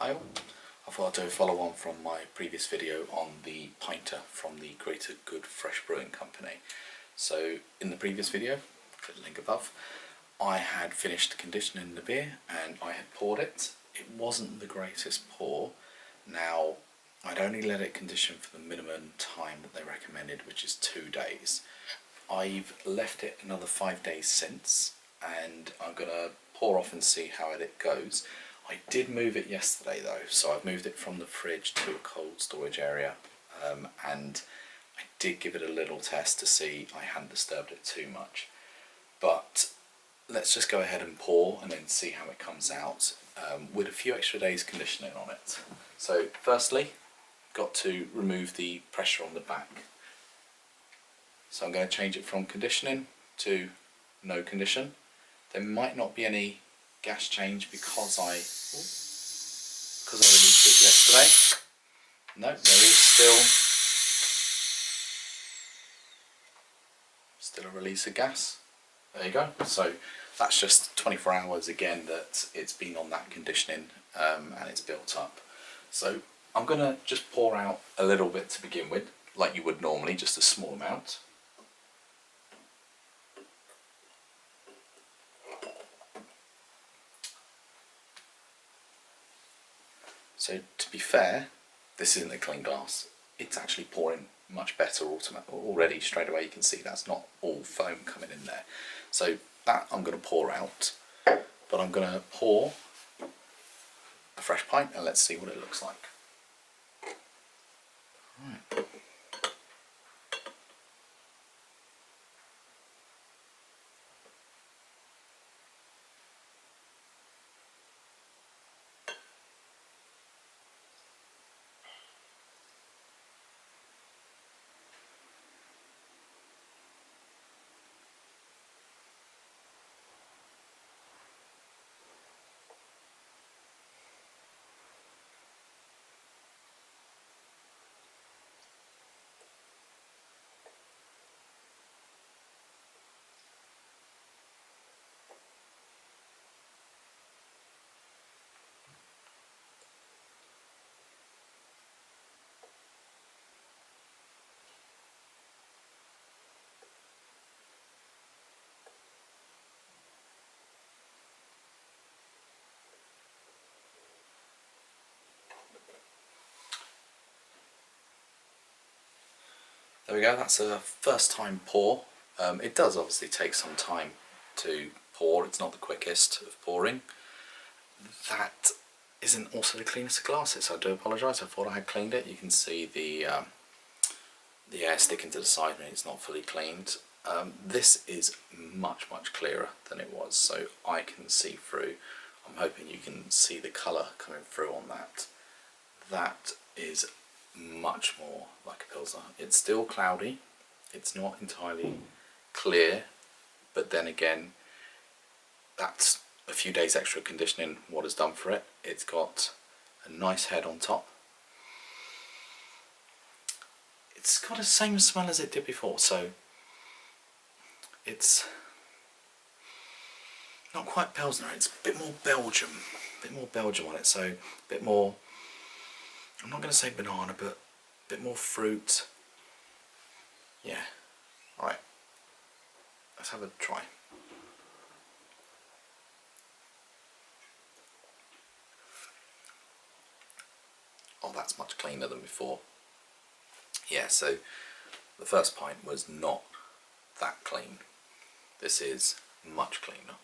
Hi all. I thought I'd do a follow on from my previous video on the Pinter from the Greater Good Fresh Brewing Company. So in the previous video, click the link above, I had finished conditioning the beer and I had poured it. It wasn't the greatest pour. Now I'd only let it condition for the minimum time that they recommended, which is 2 days. I've left it another 5 days since, and I'm going to pour off and see how it goes. I did move it yesterday though, so I've moved it from the fridge to a cold storage area, and I did give it a little test to see I hadn't disturbed it too much. But let's just go ahead and pour and then see how it comes out with a few extra days conditioning on it. So firstly, got to remove the pressure on the back. So I'm going to change it from conditioning to no condition. There might not be any gas change because I released it yesterday. No, there is still a release of gas. There you go. So that's just 24 hours again that it's been on that conditioning and it's built up. So I'm going to just pour out a little bit to begin with, like you would normally, just a small amount. So to be fair, this isn't a clean glass. It's actually pouring much better already. Straight away you can see that's not all foam coming in there. So that I'm going to pour out, but I'm going to pour a fresh pint and let's see what it looks like. Right. There we go, that's a first time pour. It does obviously take some time to pour, it's not the quickest of pouring. That isn't also the cleanest of glasses, I do apologise, I thought I had cleaned it. You can see the air sticking to the side when it's not fully cleaned. This is much clearer than it was, so I can see through. I'm hoping you can see the colour coming through on that. That is much more like a Pilsner. It's still cloudy, it's not entirely clear, but then again, that's a few days extra conditioning what has done for it. It's got a nice head on top. It's got the same smell as it did before, so it's not quite Pilsner, it's a bit more Belgium on it, so a bit more, I'm not going to say banana, but a bit more fruit. Yeah. Alright. Let's have a try. Oh, that's much cleaner than before. Yeah, so the first pint was not that clean. This is much cleaner.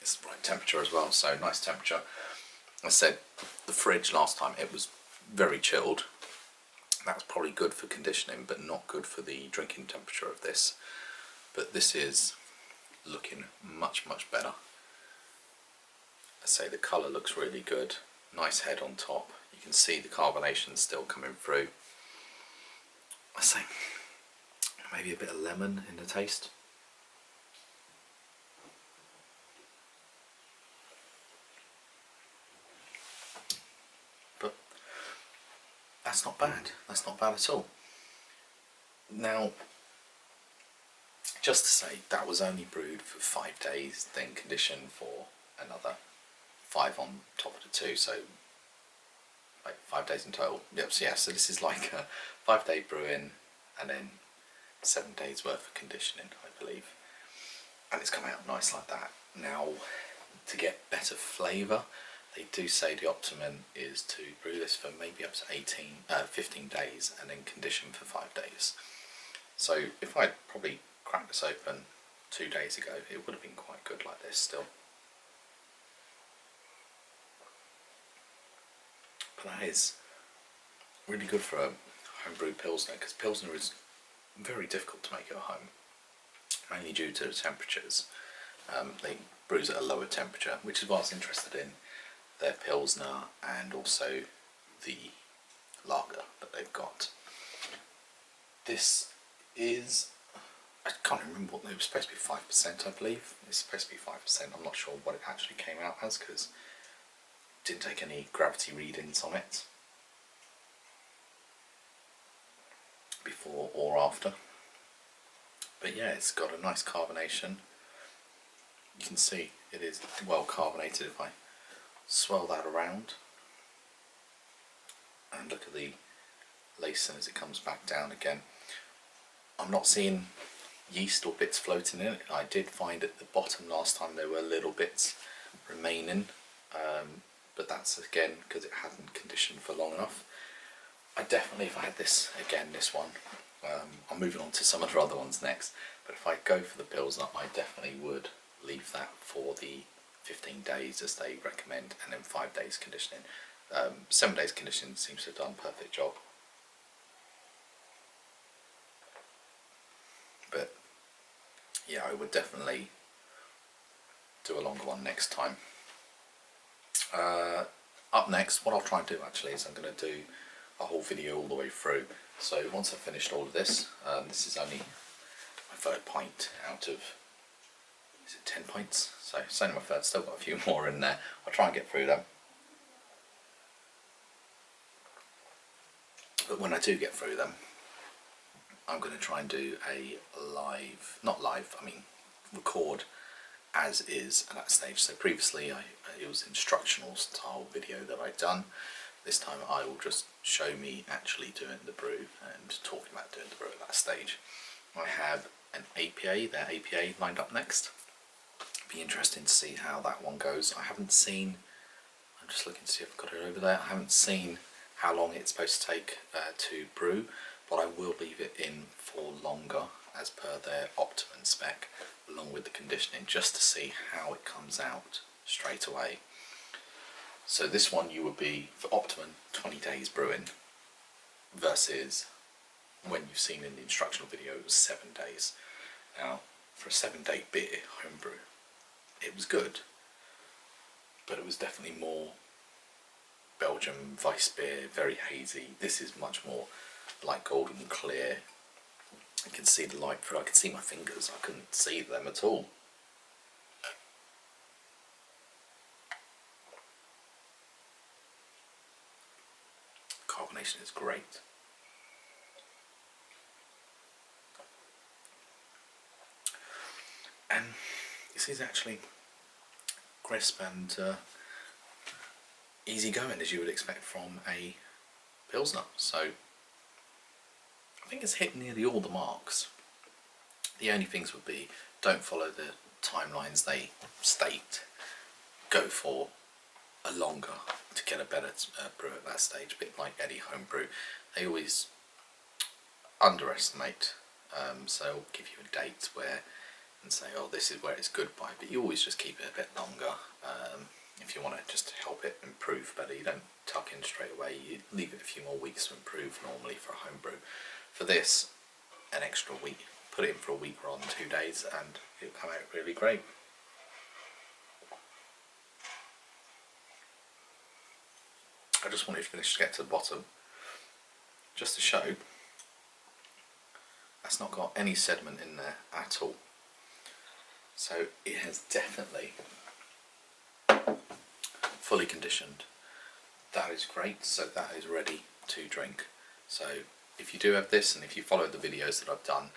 It's the right temperature as well, so nice temperature. I said the fridge last time, it was very chilled. That's probably good for conditioning, but not good for the drinking temperature of this. But this is looking much better. I say the colour looks really good. Nice head on top. You can see the carbonation still coming through. I say maybe a bit of lemon in the taste. But that's not bad. That's not bad at all. Now, just to say that was only brewed for 5 days, then conditioned for another 5 on top of the 2, so like 5 days in total. Yep, so yeah, so this is like a 5-day brewing and then 7 days worth of conditioning, I believe. And it's come out nice like that. Now, to get better flavour, they do say the optimum is to brew this for maybe up to 15 days and then condition for 5 days. So if I'd probably cracked this open 2 days ago, it would have been quite good like this still. But that is really good for a homebrew Pilsner, because Pilsner is very difficult to make at home, mainly due to the temperatures. They brews at a lower temperature, which is what I was interested in their Pilsner and also the lager that they've got. This is, I can't remember what, it was supposed to be 5%, I believe. It's supposed to be 5%, I'm not sure what it actually came out as because it didn't take any gravity readings on it before or after. But yeah, it's got a nice carbonation. You can see it is well carbonated if I swirl that around. And look at the lacing as it comes back down again. I'm not seeing yeast or bits floating in it. I did find at the bottom last time there were little bits remaining, but that's again because it hadn't conditioned for long enough. I definitely, if I had this again, this one, I'm moving on to some of the other ones next, but if I go for the Pilsner, I definitely would leave that for the 15 days as they recommend, and then 5 days conditioning. 7 days conditioning seems to have done a perfect job. But yeah, I would definitely do a longer one next time. Up next, what I'll try and do actually is I'm going to do a whole video all the way through. So once I've finished all of this, this is only my 3rd pint out of, is it 10 pints? So it's only my 3rd, still got a few more in there. I'll try and get through them. But when I do get through them, I'm going to try and do a record as is at that stage. So previously it was instructional style video that I'd done. This time I will just show me actually doing the brew and talking about doing the brew at that stage. I have an APA, their APA lined up next. Be interesting to see how that one goes. I haven't seen, I'm just looking to see if I've got it over there, I haven't seen how long it's supposed to take to brew, but I will leave it in for longer as per their optimum spec along with the conditioning, just to see how it comes out straight away. So this one you would be, for optimum, 20 days brewing versus when you've seen in the instructional video it was 7 days. Now for a 7-day beer homebrew it was good, but it was definitely more Belgium Weiss beer, very hazy. This is much more light golden clear. I can see the light through, I can see my fingers, I couldn't see them at all. Carbonation is great. And this is actually crisp and easy going, as you would expect from a Pilsner. So I think it's hit nearly all the marks. The only things would be, don't follow the timelines they state. Go for a longer to get a better brew at that stage. A bit like any homebrew, they always underestimate. So they'll give you a date where and say, oh, this is where it's good by, but you always just keep it a bit longer if you want to just help it improve better. You don't tuck in straight away, you leave it a few more weeks to improve normally for a homebrew. For this, an extra week, put it in for a week rather than 2 days and it'll come out really great. I just wanted to finish to get to the bottom, just to show that's not got any sediment in there at all. So it has definitely fully conditioned. That is great, so that is ready to drink. So if you do have this and if you follow the videos that I've done,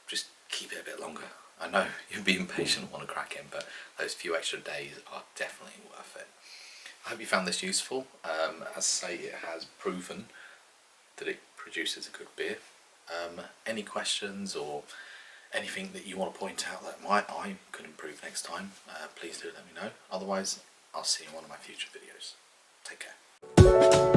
just keep it a bit longer. I know you'd be impatient and want to crack in, but those few extra days are definitely worth it. I hope you found this useful. As I say, it has proven that it produces a good beer. Any questions or anything that you want to point out that I could improve next time, please do let me know. Otherwise, I'll see you in one of my future videos. Take care.